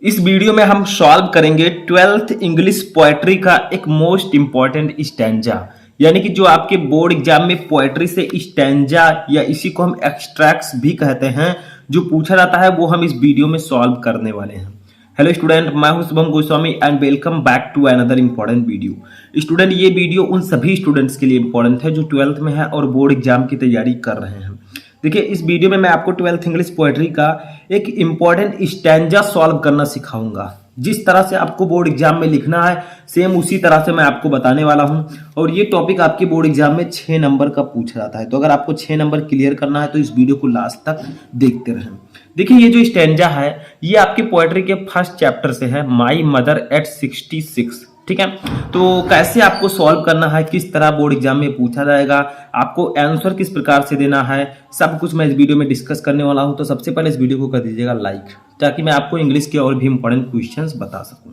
इस वीडियो में हम सॉल्व करेंगे 12th इंग्लिश पोएट्री का एक मोस्ट इंपॉर्टेंट स्टैंजा, यानी कि जो आपके बोर्ड एग्जाम में पोएट्री से स्टैंजा या इसी को हम एक्सट्रैक्ट्स भी कहते हैं, जो पूछा जाता है वो हम इस वीडियो में सॉल्व करने वाले हैं। हेलो स्टूडेंट, मैं हूं Shubham Goswami and welcome back to another important video. Student, ये वीडियो उन सभी स्टूडेंट्स के लिए इंपॉर्टेंट है जो 12th में है और बोर्ड एग्जाम की तैयारी कर रहे हैं। देखिए, इस वीडियो में मैं आपको 12th इंग्लिश पोएट्री का एक इंपॉर्टेंट स्टैंजा सॉल्व करना सिखाऊंगा। जिस तरह से आपको बोर्ड एग्जाम में लिखना है सेम उसी तरह से मैं आपको बताने वाला हूं। और ये टॉपिक आपके बोर्ड एग्जाम में 6 नंबर का पूछा जाता है, तो अगर आपको 6 नंबर क्लियर करना है तो इस वीडियो को लास्ट तक देखते रहें। देखिए, ये जो स्टैंजा है ये आपके पोएट्री के फर्स्ट चैप्टर से है, माई मदर एट 66। ठीक है, तो कैसे आपको सॉल्व करना है, किस तरह बोर्ड एग्जाम में पूछा जाएगा, आपको आंसर किस प्रकार से देना है, सब कुछ मैं इस वीडियो में डिस्कस करने वाला हूं। तो सबसे पहले इस वीडियो को कर दीजिएगा लाइक, ताकि मैं आपको इंग्लिश के और भी इंपॉर्टेंट क्वेश्चंस बता सकूं।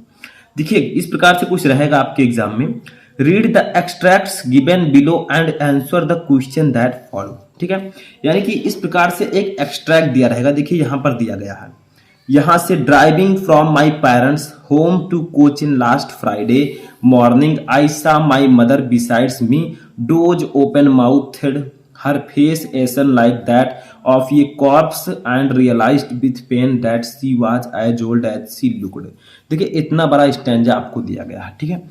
देखिए, इस प्रकार से कुछ रहेगा आपके एग्जाम में, read the extracts given below and answer the question that follow. ठीक है, यानी कि इस प्रकार से एक एक्सट्रैक्ट दिया रहेगा। देखिए, यहां पर दिया गया है, यहां से driving from my parents home to Cochin last Friday morning I saw my mother besides me doze open mouthed her face ashen like that of a corpse and realised with pain that she was as old as she looked. देखिए, इतना बड़ा stanza आपको दिया गया है। ठीक है,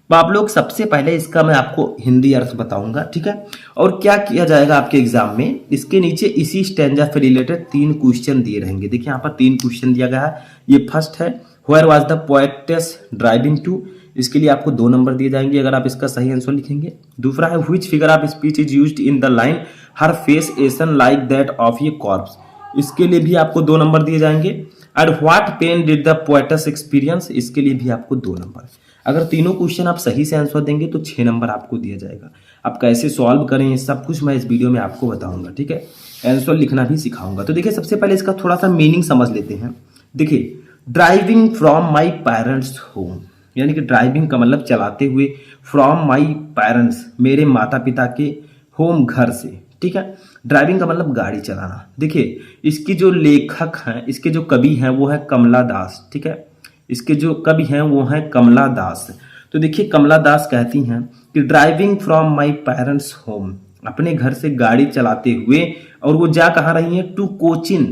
तो आप लोग सबसे पहले इसका मैं आपको हिंदी अर्थ बताऊंगा। ठीक है, और क्या किया जाएगा आपके एग्जाम में, इसके नीचे इसी स्टैंजा से रिलेटेड 3 क्वेश्चन दिए रहेंगे। देखिए, यहाँ पर 3 क्वेश्चन दिया गया है। ये फर्स्ट है, where was the poetess driving to, इसके लिए आपको 2 नंबर दिए जाएंगे अगर आप इसका सही आंसर लिखेंगे। दूसरा है, which figure of speech is used in the line her face ashen like that of a corpse, इसके लिए भी आपको 2 नंबर दिए जाएंगे। And what pain did the poetess experience, इसके लिए भी आपको 2 नंबर। अगर तीनों क्वेश्चन आप सही से आंसर देंगे तो 6 नंबर आपको दिया जाएगा। आप कैसे सॉल्व करें सब कुछ मैं इस वीडियो में आपको बताऊंगा। ठीक है, आंसर लिखना भी सिखाऊंगा। तो देखिए, सबसे पहले इसका थोड़ा सा मीनिंग समझ लेते हैं। देखिए, driving from my parents home, यानी कि ड्राइविंग का मतलब चलाते हुए, फ्रॉम माई पेरेंट्स मेरे माता पिता के, होम घर से। ठीक है, ड्राइविंग का मतलब गाड़ी चलाना। देखिए, इसकी जो लेखक हैं, इसके जो कवि हैं वो है कमला दास। ठीक है, इसके जो कवि हैं वो हैं कमला दास। तो देखिए, कमला दास कहती हैं कि driving from my parents home, अपने घर से गाड़ी चलाते हुए, और वो जा कहाँ रही हैं, टू कोचिन,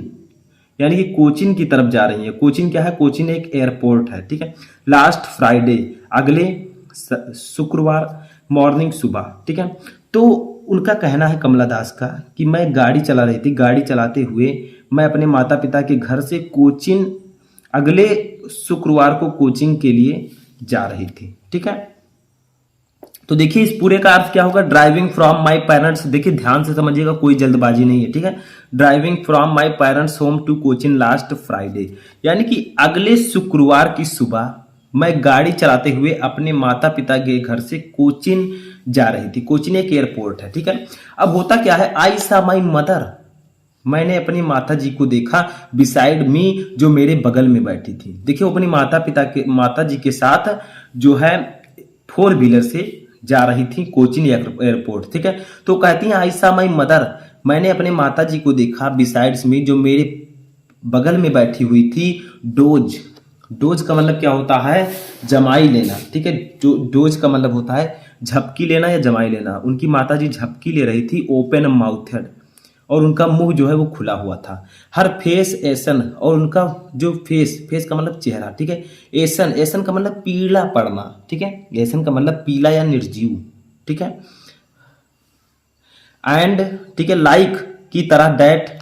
यानी कि कोचिन की तरफ जा रही है। कोचिन क्या है, कोचिन एक एयरपोर्ट है। ठीक है, लास्ट फ्राइडे, अगले शुक्रवार, मॉर्निंग सुबह। ठीक है, तो उनका कहना है कमला दास का कि मैं गाड़ी चला रही थी, गाड़ी चलाते हुए मैं अपने माता पिता के घर से कोचिन, अगले शुक्रवार को कोचिंग के लिए जा रही थी। ठीक है, तो देखिए इस पूरे का अर्थ क्या होगा, ड्राइविंग फ्रॉम माय पेरेंट्स। देखिए, ध्यान से समझिएगा, कोई जल्दबाजी नहीं है। ठीक है, driving from my parents home to Cochin last Friday, यानी कि अगले शुक्रवार की सुबह मैं गाड़ी चलाते हुए अपने माता पिता के घर से कोचिन जा रही थी। कोचिन एक एयरपोर्ट है। ठीक है, अब होता क्या है, आई सा माई मदर, मैंने अपनी माता जी को देखा, बिसाइड मी, जो मेरे बगल में बैठी थी। देखिए, वो अपनी माता जी के साथ जो है 4 व्हीलर से जा रही थी कोचिन एयरपोर्ट। ठीक है, तो कहती हैं आई सा माई मदर, मैंने अपने माता जी को देखा, बिसाइड्स मी, जो मेरे बगल में बैठी हुई थी, डोज। डोज का मतलब क्या होता है, जमाई लेना। ठीक है, डोज का मतलब होता है झपकी लेना या जमाई लेना। उनकी माता जी झपकी ले रही थी, ओपन माउथेड, और उनका मुंह जो है वो खुला हुआ था। हर फेस एसन, और उनका जो फेस का मतलब चेहरा। ठीक है, एसन, एसन का मतलब पीला पड़ना। ठीक है, एसन का मतलब पीला या निर्जीव। ठीक है, एंड, ठीक है, लाइक की तरह, दैट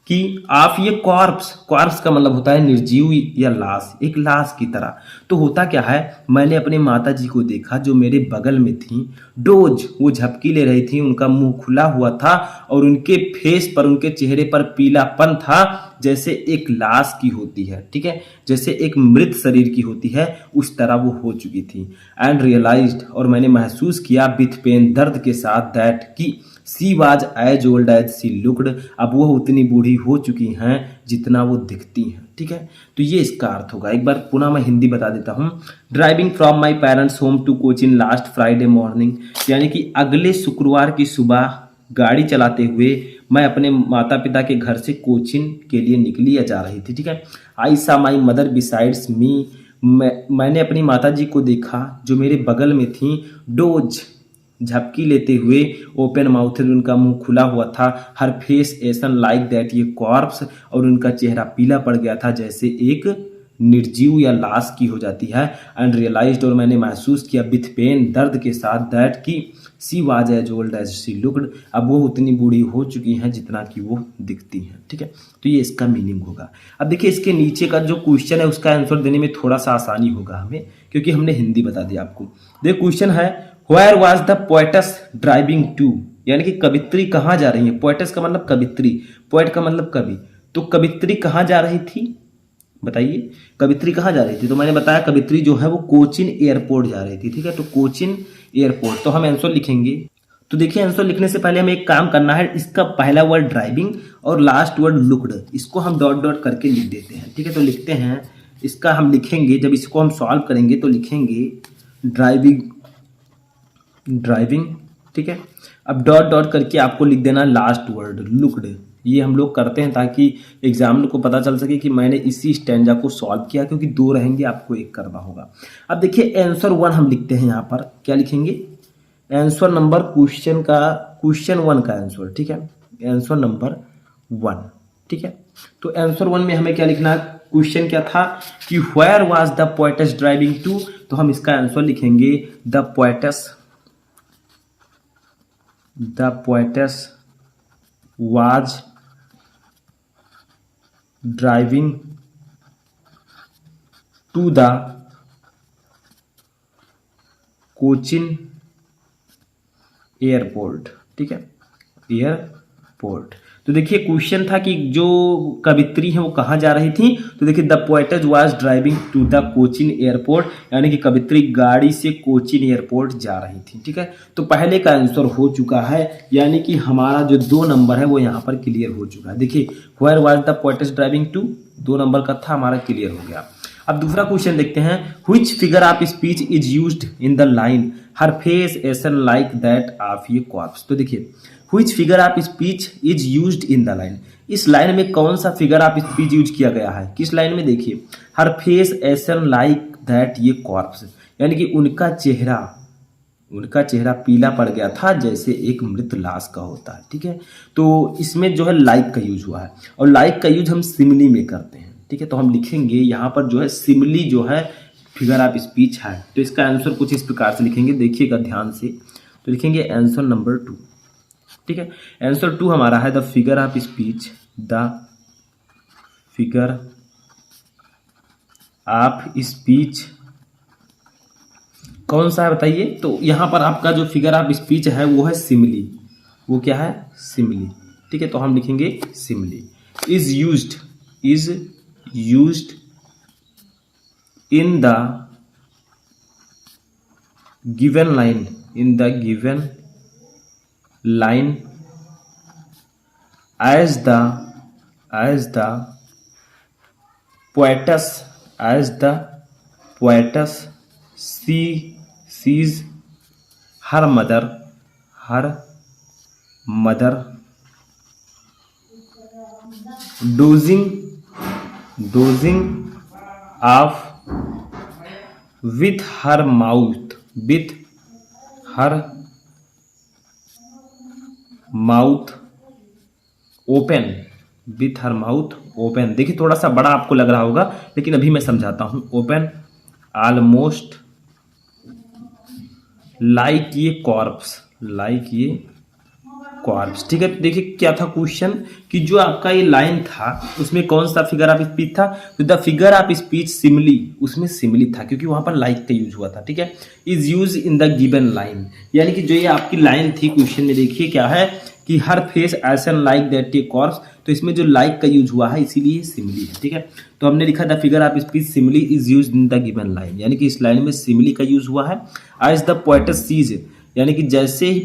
कि आप, ये कॉर्प्स, कॉर्प्स का मतलब होता है निर्जीव या लाश, एक लाश की तरह। तो होता क्या है, मैंने अपने माता जी को देखा जो मेरे बगल में थी, डोज, वो झपकी ले रही थी, उनका मुंह खुला हुआ था, और उनके फेस पर, उनके चेहरे पर पीलापन था, जैसे एक लाश की होती है। ठीक है, जैसे एक मृत शरीर की होती है, उस तरह वो हो चुकी थी। एंड रियलाइज्ड, और मैंने महसूस किया, विथ पेन, दर्द के साथ, दैट की she was as old as she looked, अब वो उतनी बूढ़ी हो चुकी हैं जितना वो दिखती हैं। ठीक है, तो ये इसका अर्थ होगा। एक बार पुनः मैं हिंदी बता देता हूँ। Driving from my parents home to Cochin last Friday morning, यानी कि अगले शुक्रवार की सुबह गाड़ी चलाते हुए मैं अपने माता पिता के घर से कोचिंग के लिए निकली या जा रही थी। ठीक है, आई सा माई मदर बिसाइड्स मी, मैंने अपनी माता जी को देखा जो मेरे बगल में थी। डोज, झपकी लेते हुए। ओपन माउथ, उनका मुंह खुला हुआ था। हर फेस एसन लाइक दैट, ये कॉर्प्स, और उनका चेहरा पीला पड़ गया था जैसे एक निर्जीव या लाश की हो जाती है। एंड रियलाइज्ड, और मैंने महसूस किया विथ पेन, दर्द के साथ, दैट की she was as old as she looked, अब वो उतनी बूढ़ी हो चुकी हैं जितना कि वो दिखती हैं। ठीक है, तो ये इसका मीनिंग होगा। अब देखिए इसके नीचे का जो क्वेश्चन है उसका आंसर देने में थोड़ा सा आसानी होगा हमें, क्योंकि हमने हिंदी बता दिया आपको। देखिए क्वेश्चन है where was the poetess driving to, यानी कि कवित्री कहाँ जा रही है। पोएटस का मतलब कवित्री, पोएट का मतलब कवि, तो कवित्री कहाँ जा रही थी बताइए, कवित्री कहाँ जा रही थी। तो मैंने बताया कवित्री जो है वो कोचिन एयरपोर्ट जा रही थी। ठीक है, तो कोचिन एयरपोर्ट, तो हम आंसर लिखेंगे। तो देखिए आंसर लिखने से पहले हमें एक काम करना है, इसका पहला वर्ड ड्राइविंग और लास्ट वर्ड लुक्ड, इसको हम डॉट डॉट करके लिख देते हैं। ठीक है, तो लिखते हैं, इसका हम लिखेंगे, जब इसको हम सॉल्व करेंगे तो लिखेंगे ड्राइविंग, ड्राइविंग। ठीक है, अब डॉट डॉट करके आपको लिख देना लास्ट वर्ड लुक्ड। ये हम लोग करते हैं ताकि एग्जाम को पता चल सके कि मैंने इसी स्टैंजा को सॉल्व किया, क्योंकि दो रहेंगे आपको एक करना होगा। अब देखिए आंसर 1 हम लिखते हैं, यहाँ पर क्या लिखेंगे, आंसर नंबर क्वेश्चन का, क्वेश्चन 1 का आंसर। ठीक है, आंसर नंबर 1। ठीक है, तो आंसर 1 में हमें क्या लिखना है, क्वेश्चन क्या था कि where was the poetess driving to, तो हम इसका आंसर लिखेंगे the poetess was driving to the Cochin airport. ठीक है, एयरपोर्ट। तो देखिए क्वेश्चन था कि जो कवित्री है वो कहाँ जा रही थी, तो देखिए the poetess was driving to the Cochin airport, यानी कि कवित्री गाड़ी से कोचिन एयरपोर्ट जा रही थी। ठीक है, तो पहले का आंसर हो चुका है, यानी कि हमारा जो 2 नंबर है वो यहाँ पर क्लियर हो चुका है। देखिए where was the poetess driving to, 2 number का था, हमारा क्लियर हो गया। अब दूसरा क्वेश्चन देखते हैं, which figure of speech is used in the line her face ashen like that of ये कॉर्प्स। तो देखिए which figure of speech is used in the line, इस लाइन में कौन सा फिगर ऑफ स्पीच यूज किया गया है, किस लाइन में, देखिए हर फेस एसन लाइक दैट ये कॉर्प्स, यानी कि उनका चेहरा पीला पड़ गया था जैसे एक मृत लाश का होता है। ठीक है, तो इसमें जो है लाइक का यूज हुआ है, और लाइक का यूज हम सिमिली में करते हैं। ठीक है, तो हम लिखेंगे यहाँ पर जो है सिमिली जो है फिगर ऑफ स्पीच है, तो इसका आंसर कुछ इस प्रकार से लिखेंगे, देखिएगा ध्यान से। तो लिखेंगे आंसर नंबर 2। ठीक है, आंसर 2 हमारा है the figure of speech, the figure of speech कौन सा है बताइए। तो यहाँ पर आपका जो फिगर ऑफ स्पीच है वो है सिमिली, वो क्या है, सिमिली। ठीक है, तो हम लिखेंगे simile. Is used in the given line as the poetess sees her mother dozing off with her mouth open। देखिए थोड़ा सा बड़ा आपको लग रहा होगा, लेकिन अभी मैं समझाता हूं। ओपन ऑलमोस्ट लाइक ये कॉर्प्स, ठीक है। देखिए क्या था क्वेश्चन कि जो आपका ये लाइन था उसमें कौन सा फिगर ऑफ स्पीच था, तो the figure of speech simile, उसमें सिमिली था क्योंकि वहां पर लाइक का यूज हुआ था। ठीक है, is use in the given line, यानी कि जो ये आपकी लाइन थी क्वेश्चन में, देखिए क्या है कि her face ashen like that a corpse, तो इसमें जो लाइक का यूज हुआ है इसीलिए सिमिली है। ठीक है, तो हमने लिखा था figure of speech simile is use in the given line, यानी कि इस लाइन में सिमिली का यूज हुआ है। एज द पोएटस सीज, यानी कि जैसे ही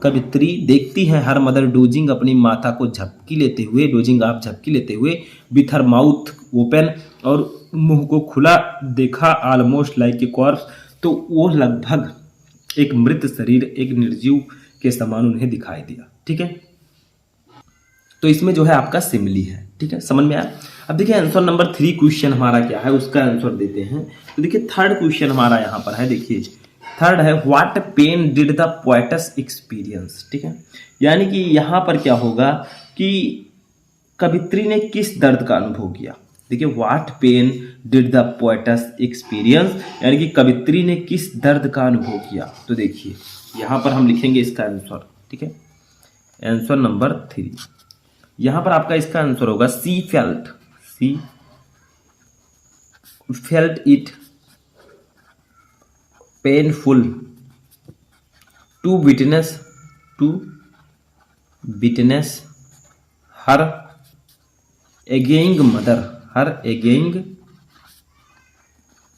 कवित्री देखती है हर मदर डोजिंग, अपनी माता को झपकी लेते हुए, डोजिंग आप झपकी लेते हुए, विथ हर माउथ ओपन, और मुंह को खुला देखा, ऑलमोस्ट लाइक ए कॉर्प्स, तो वो लगभग एक मृत शरीर, एक निर्जीव के समान उन्हें दिखाई दिया। ठीक है, तो इसमें जो है आपका सिमिली है। ठीक है, समझ में आया। अब देखिए आंसर नंबर 3 क्वेश्चन हमारा क्या है, उसका आंसर देते हैं। तो देखिए थर्ड क्वेश्चन हमारा यहाँ पर है, देखिए थर्ड है what pain did the poetess experience. ठीक है, यानी कि यहाँ पर क्या होगा कि कवित्री ने किस दर्द का अनुभव किया। देखिए what pain did the poetess experience, यानी कि कवित्री ने किस दर्द का अनुभव किया। तो देखिए यहाँ पर हम लिखेंगे इसका आंसर। ठीक है, आंसर नंबर 3 यहाँ पर आपका इसका आंसर होगा she felt it painful to witness her ageing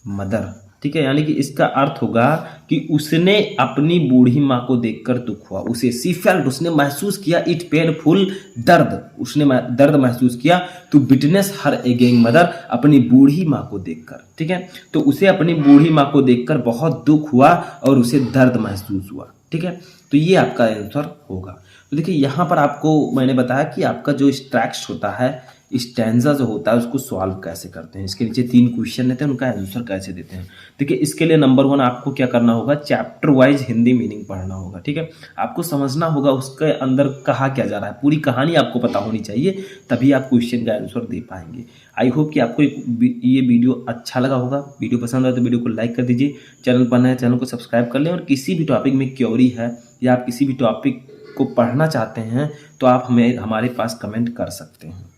mother. ठीक है, यानी कि इसका अर्थ होगा कि उसने अपनी बूढ़ी माँ को देखकर दुख हुआ, उसे सी फेल्ट उसने महसूस किया, इट पेनफुल दर्द उसने दर्द महसूस किया, to witness her ageing mother अपनी बूढ़ी माँ को देखकर। ठीक है, तो उसे अपनी बूढ़ी माँ को देखकर बहुत दुख हुआ और उसे दर्द महसूस हुआ। ठीक है, तो ये आपका आंसर होगा। तो देखिए यहाँ पर आपको मैंने बताया कि आपका जो स्ट्रैक्स होता है, स्टैंजा जो होता है, उसको सॉल्व कैसे करते हैं। इसके नीचे 3 क्वेश्चन रहते हैं, उनका आंसर कैसे देते हैं। देखिए इसके लिए नंबर 1 आपको क्या करना होगा, चैप्टर वाइज हिंदी मीनिंग पढ़ना होगा। ठीक है, आपको समझना होगा उसके अंदर कहा क्या जा रहा है, पूरी कहानी आपको पता होनी चाहिए, तभी आप क्वेश्चन का आंसर दे पाएंगे। आई होप कि आपको ये वीडियो अच्छा लगा होगा। वीडियो पसंद आए तो वीडियो को लाइक कर दीजिए, चैनल पर नए चैनल को सब्सक्राइब कर लें, और किसी भी टॉपिक में क्वेरी है या आप किसी भी टॉपिक को पढ़ना चाहते हैं तो आप हमें हमारे पास कमेंट कर सकते हैं।